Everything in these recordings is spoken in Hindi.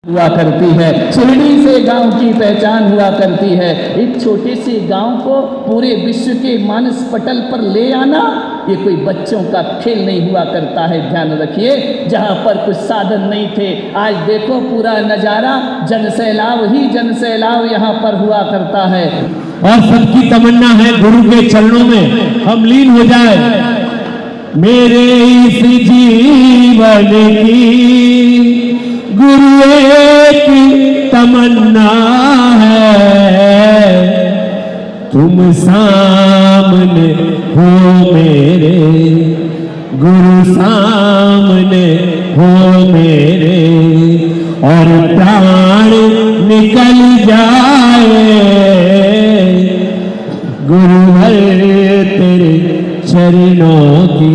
हुआ करती है। शिरडी से गांव की पहचान हुआ करती है। एक छोटे से गांव को पूरे विश्व के मानस पटल पर ले आना ये कोई बच्चों का खेल नहीं हुआ करता है। ध्यान रखिए, जहां पर कुछ साधन नहीं थे, आज देखो पूरा नजारा जन सैलाब ही जन सैलाब यहाँ पर हुआ करता है। और सबकी तमन्ना है गुरु के चरणों में हम लीन हो जाए। मेरे इस जीवन की गुरु एक तमन्ना है, तुम सामने हो मेरे गुरु, सामने हो मेरे, और प्राण निकल जाए गुरुवर तेरे चरणों की।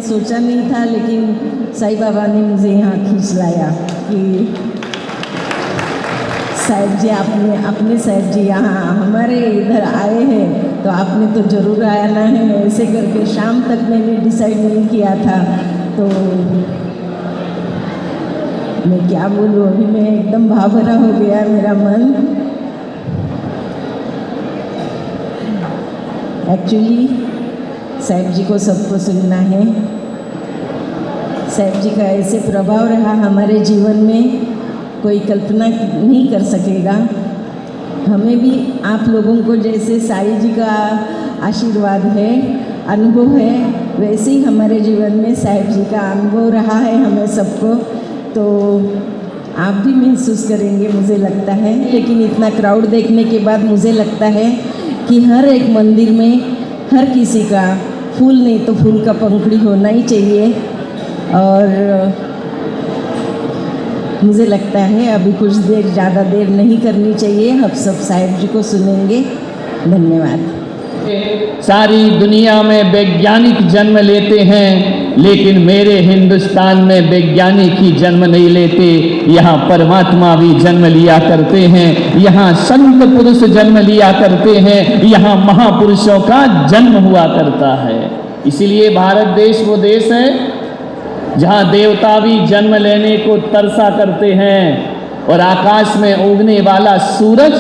सोचा नहीं था, लेकिन साईं बाबा ने मुझे यहाँ खींच लाया कि साहिब जी अपने साहिब जी यहाँ हमारे इधर आए हैं तो आपने तो ज़रूर आना है। ऐसे करके शाम तक मैंने डिसाइड नहीं किया था, तो मैं क्या बोलूँ, अभी मैं एकदम भावभरा हो गया मेरा मन। एक्चुअली साहिब जी को सबको सुनना है। साहिब जी का ऐसे प्रभाव रहा हमारे जीवन में, कोई कल्पना नहीं कर सकेगा। हमें भी आप लोगों को जैसे साईं जी का आशीर्वाद है, अनुभव है, वैसे ही हमारे जीवन में साहिब जी का अनुभव रहा है हमें सबको, तो आप भी महसूस करेंगे मुझे लगता है। लेकिन इतना क्राउड देखने के बाद मुझे लगता है कि हर एक मंदिर में हर किसी का फूल नहीं तो फूल का पंखुड़ी होना ही चाहिए। और मुझे लगता है अभी कुछ देर, ज़्यादा देर नहीं करनी चाहिए, हम सब साहिब जी को सुनेंगे। धन्यवाद। सारी दुनिया में वैज्ञानिक जन्म लेते हैं, लेकिन मेरे हिंदुस्तान में वैज्ञानिक ही जन्म नहीं लेते, यहाँ परमात्मा भी जन्म लिया करते हैं, यहाँ संत पुरुष जन्म लिया करते हैं, यहाँ महापुरुषों का जन्म हुआ करता है। इसीलिए भारत देश वो देश है जहाँ देवता भी जन्म लेने को तरसा करते हैं, और आकाश में उगने वाला सूरज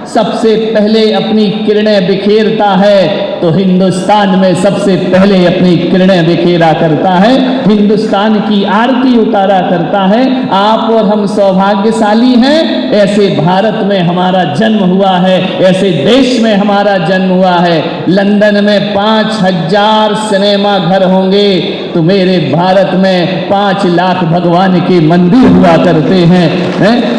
सबसे पहले अपनी किरणें बिखेरता है तो हिंदुस्तान में सबसे पहले अपनी किरणें बिखेरा करता है, हिंदुस्तान की आरती उतारा करता है। आप और हम सौभाग्यशाली हैं, ऐसे भारत में हमारा जन्म हुआ है, ऐसे देश में हमारा जन्म हुआ है। लंदन में 5000 सिनेमा घर होंगे तो मेरे भारत में 5 लाख भगवान के मंदिर हुआ करते हैं।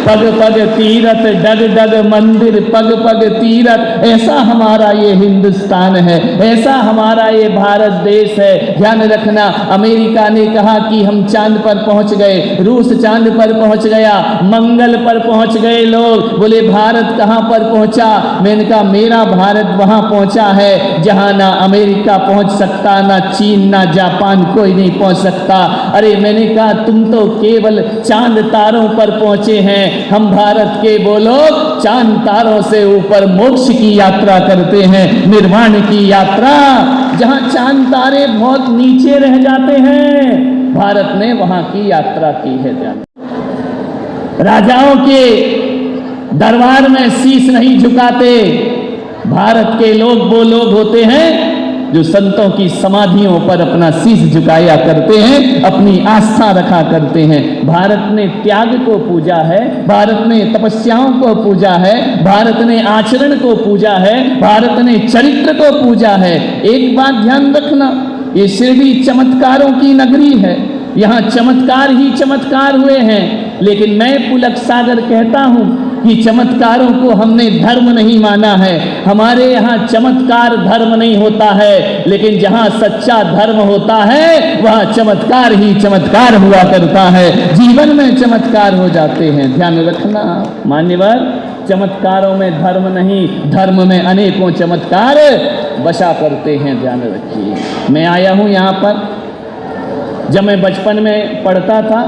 पग पग तीरथ, डग डग मंदिर, पग पग तीरथ, ऐसा हमारा ये हिंदुस्तान है, ऐसा हमारा ये भारत देश है। ध्यान रखना, अमेरिका ने कहा कि हम चांद पर पहुंच गए, रूस चांद पर पहुंच गया, मंगल पर पहुंच गए लोग। बोले भारत कहां पर पहुंचा? मैंने कहा मेरा भारत वहां पहुंचा है जहां ना अमेरिका पहुंच सकता, ना चीन, ना जापान, कोई नहीं पहुंच सकता। अरे मैंने कहा तुम तो केवल चांद तारों पर पहुंचे हैं, हम भारत के वो लोग चांद तारों से ऊपर मोक्ष की यात्रा करते हैं, निर्वाण की यात्रा, जहां चांद तारे बहुत नीचे रह जाते हैं, भारत ने वहां की यात्रा की है। राजाओं के दरबार में शीश नहीं झुकाते। भारत के लोग वो लोग होते हैं जो संतों की समाधियों पर अपना शीश झुकाया करते हैं, अपनी आस्था रखा करते हैं। भारत ने त्याग को पूजा है, भारत ने तपस्याओं को पूजा है, भारत ने आचरण को पूजा है, भारत ने चरित्र को पूजा है। एक बात ध्यान रखना, ये शिरडी चमत्कारों की नगरी है, यहाँ चमत्कार ही चमत्कार हुए हैं। लेकिन मैं पुलक सागर कहता हूं कि चमत्कारों को हमने धर्म नहीं माना है। हमारे यहाँ चमत्कार धर्म नहीं होता है, लेकिन जहाँ सच्चा धर्म होता है वहाँ चमत्कार ही चमत्कार हुआ करता है, जीवन में चमत्कार हो जाते हैं। ध्यान रखना मान्यवर, चमत्कारों में धर्म नहीं, धर्म में अनेकों चमत्कार बसा करते हैं। ध्यान रखिए। मैं आया हूँ यहाँ पर, जब मैं बचपन में पढ़ता था,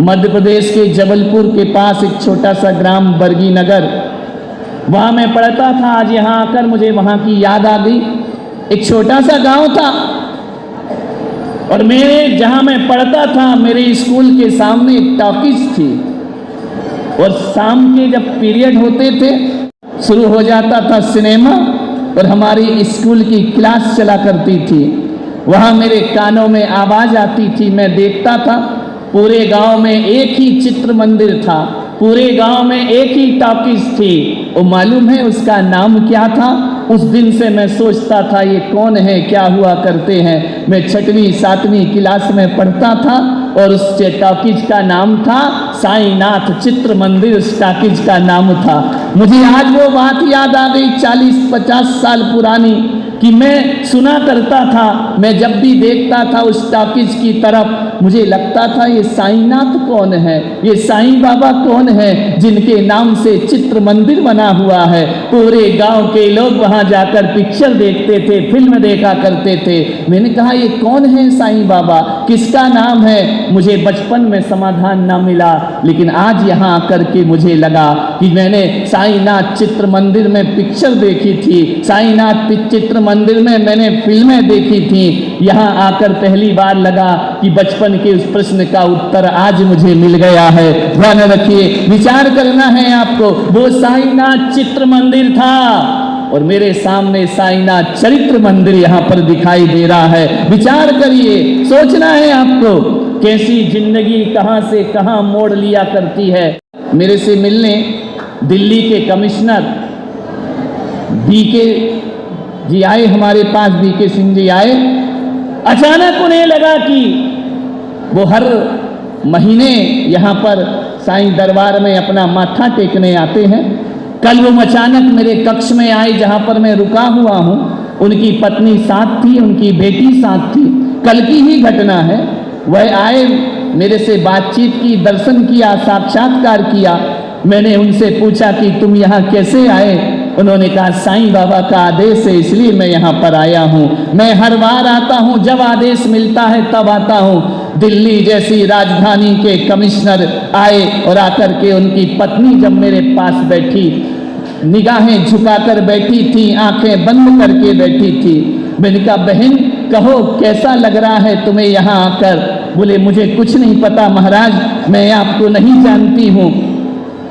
मध्य प्रदेश के जबलपुर के पास एक छोटा सा ग्राम बरगी नगर, वहाँ मैं पढ़ता था। आज यहाँ आकर मुझे वहाँ की याद आ गई। एक छोटा सा गांव था और मेरे जहाँ मैं पढ़ता था, मेरे स्कूल के सामने एक टॉकीज थी और शाम के जब पीरियड होते थे शुरू हो जाता था सिनेमा और हमारी स्कूल की क्लास चला करती थी। वहाँ मेरे कानों में आवाज़ आती थी, मैं देखता था। पूरे गांव में एक ही चित्र मंदिर था, पूरे गांव में एक ही टॉकीज थी। वो मालूम है उसका नाम क्या था? उस दिन से मैं सोचता था ये कौन है, क्या हुआ करते हैं। मैं 6वीं 7वीं क्लास में पढ़ता था और उस टॉकीज का नाम था साईनाथ चित्र मंदिर, उस टॉकीज का नाम था। मुझे आज वो बात याद आ गई 40-50 साल पुरानी, कि मैं सुना करता था, मैं जब भी देखता था उस टॉकीज की तरफ, मुझे लगता था ये साईनाथ कौन है, ये साईं बाबा कौन है जिनके नाम से चित्र मंदिर बना हुआ है। पूरे गांव के लोग वहां जाकर पिक्चर देखते थे, फिल्म देखा करते थे। मैंने कहा ये कौन है साईं बाबा, किसका नाम है? मुझे बचपन में समाधान ना मिला, लेकिन आज यहाँ आकर के मुझे लगा कि मैंने साईनाथ चित्र मंदिर में पिक्चर देखी थी, साईनाथ चित्र मंदिर में मैंने फिल्में देखी थी। यहाँ आकर पहली बार लगा कि बचपन के उस प्रश्न का उत्तर आज मुझे मिल गया है। ध्यान रखिए, विचार करना है आपको। वो साईनाथ चित्र मंदिर था और मेरे सामने साईनाथ चरित्र मंदिर यहाँ पर दिखाई दे रहा है। विचार करिए, सोचना है आपको, कैसी जिंदगी कहाँ से कहाँ मोड़ लिया करती है। मेरे से मिलने दिल्ली के कमिश्नर बीके जी आए हमारे पास, बीके सिंह जी आए। अचानक उन्हें लगा कि वो हर महीने यहाँ पर साईं दरबार में अपना माथा टेकने आते हैं। कल वो अचानक मेरे कक्ष में आए जहाँ पर मैं रुका हुआ हूँ। उनकी पत्नी साथ थी, उनकी बेटी साथ थी। कल की ही घटना है। वह आए, मेरे से बातचीत की, दर्शन किया, साक्षात्कार किया। मैंने उनसे पूछा कि तुम यहाँ कैसे आए? उन्होंने कहा साईं बाबा का आदेश है, इसलिए मैं यहाँ पर आया हूँ। मैं हर बार आता हूँ, जब आदेश मिलता है तब आता हूँ। दिल्ली जैसी राजधानी के कमिश्नर आए और आकर के उनकी पत्नी जब मेरे पास बैठी, निगाहें झुकाकर बैठी थी, आंखें बंद करके बैठी थी। मैंने कहा बहन कहो कैसा लग रहा है तुम्हें यहाँ आकर? बोले मुझे कुछ नहीं पता महाराज, मैं आपको नहीं जानती हूँ,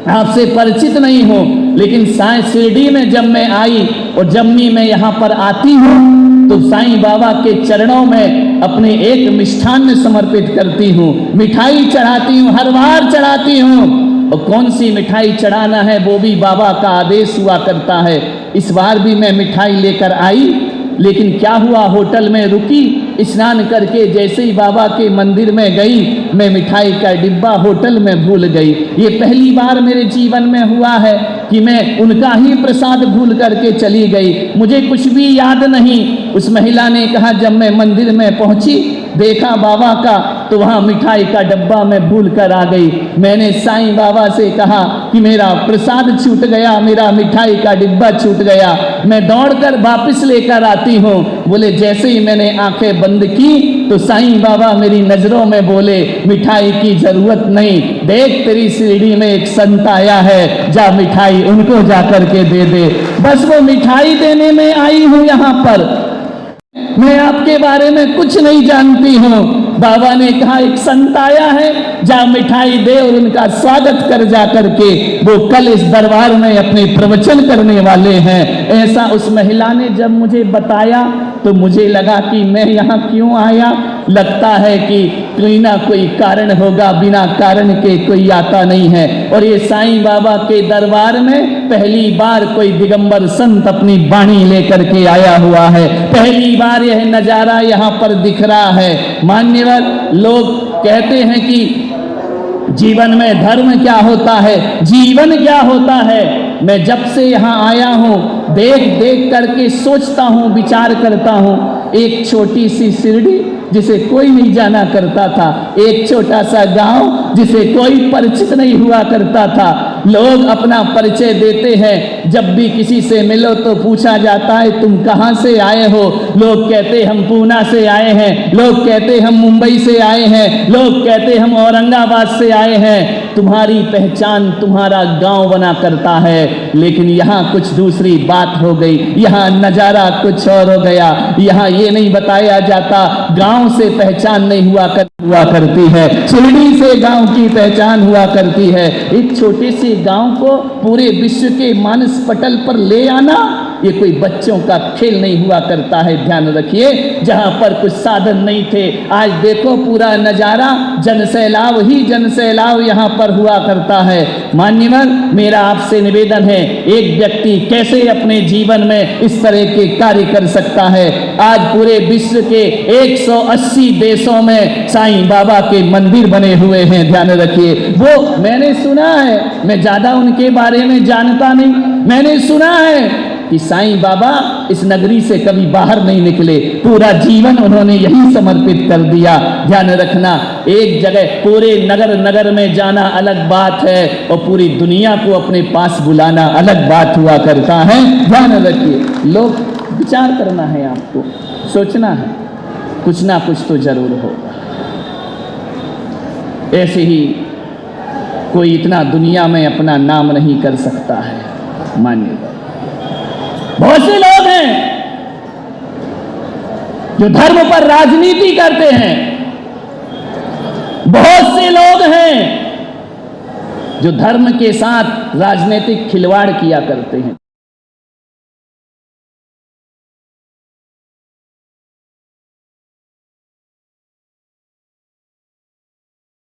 आपसे परिचित नहीं हूँ, लेकिन साईं शिरडी में जब मैं आई और जब भी मैं यहाँ पर आती हूँ तो साईं बाबा के चरणों में अपने एक मिष्ठान्न समर्पित करती हूँ, मिठाई चढ़ाती हूँ, हर बार चढ़ाती हूँ। और कौन सी मिठाई चढ़ाना है वो भी बाबा का आदेश हुआ करता है। इस बार भी मैं मिठाई लेकर आई, लेकिन क्या हुआ, होटल में रुकी, स्नान करके जैसे ही बाबा के मंदिर में गई, मैं मिठाई का डिब्बा होटल में भूल गई। ये पहली बार मेरे जीवन में हुआ है कि मैं उनका ही प्रसाद भूल करके चली गई, मुझे कुछ भी याद नहीं। उस महिला ने कहा, जब मैं मंदिर में पहुंची देखा बाबा का, तो वहां मिठाई का डब्बा मैं भूल कर आ गई। मैंने साईं बाबा से कहा कि मेरा प्रसाद छूट गया, मेरा मिठाई का डिब्बा छूट गया, मैं दौड़कर वापस लेकर आती हूँ। बोले जैसे ही मैंने आंखें बंद की तो साईं बाबा मेरी नजरों में बोले, मिठाई की जरूरत नहीं, देख तेरी शिरडी में एक संत आया है, जा मिठाई उनको जा करके दे दे। बस वो मिठाई देने में आई हूँ यहाँ पर, मैं आपके बारे में कुछ नहीं जानती हूँ। बाबा ने कहा एक संत आया है, जा मिठाई दे और उनका स्वागत कर जा करके, वो कल इस दरबार में अपने प्रवचन करने वाले हैं। ऐसा उस महिला ने जब मुझे बताया तो मुझे लगा कि मैं यहाँ क्यों आया, लगता है कि कोई ना कोई कारण होगा, बिना कारण के कोई आता नहीं है। और ये साईं बाबा के दरबार में पहली बार कोई दिगंबर संत अपनी वाणी लेकर के आया हुआ है, पहली बार यह नजारा यहाँ पर दिख रहा है। मान्यवर लोग कहते हैं कि जीवन में धर्म क्या होता है, जीवन क्या होता है। मैं जब से यहाँ आया हूँ देख देख करके सोचता हूँ, विचार करता हूँ। एक छोटी सी शिरडी जिसे कोई नहीं जाना करता था, एक छोटा सा गांव जिसे कोई परिचित नहीं हुआ करता था। लोग अपना परिचय देते हैं, जब भी किसी से मिलो तो पूछा जाता है तुम कहाँ से आए हो, लोग कहते हम पूना से आए हैं, लोग कहते हम मुंबई से आए हैं, लोग कहते हम औरंगाबाद से आए हैं। तुम्हारी पहचान तुम्हारा गांव बना करता है, लेकिन यहाँ कुछ दूसरी बात हो गई, यहाँ नजारा कुछ और हो गया। यहाँ ये नहीं बताया जाता गांव से पहचान नहीं हुआ करती है, शिरडी से गांव की पहचान हुआ करती है। एक छोटे से गांव को पूरे विश्व के मानस पटल पर ले आना ये कोई बच्चों का खेल नहीं हुआ करता है। ध्यान रखिए, जहां पर कुछ साधन नहीं थे, आज देखो पूरा नजारा जनसैलाब ही जनसैलाब यहाँ पर हुआ करता है। मान्यवर, मेरा आपसे निवेदन है, एक व्यक्ति कैसे अपने जीवन में इस तरह के कार्य कर सकता है। आज पूरे विश्व के 180 देशों में साईं बाबा के मंदिर बने हुए हैं। ध्यान रखिए, वो मैंने सुना है, मैं ज्यादा उनके बारे में जानता नहीं, मैंने सुना है कि साईं बाबा इस नगरी से कभी बाहर नहीं निकले, पूरा जीवन उन्होंने यही समर्पित कर दिया। ध्यान रखना, एक जगह पूरे नगर नगर में जाना अलग बात है और पूरी दुनिया को अपने पास बुलाना अलग बात हुआ करता है। ध्यान रखिए, लोग विचार करना है, आपको सोचना है, कुछ ना कुछ तो जरूर होगा। ऐसे ही कोई इतना दुनिया में अपना नाम नहीं कर सकता है। मान्यता, बहुत से लोग हैं जो धर्म पर राजनीति करते हैं, बहुत से लोग हैं जो धर्म के साथ राजनीतिक खिलवाड़ किया करते हैं।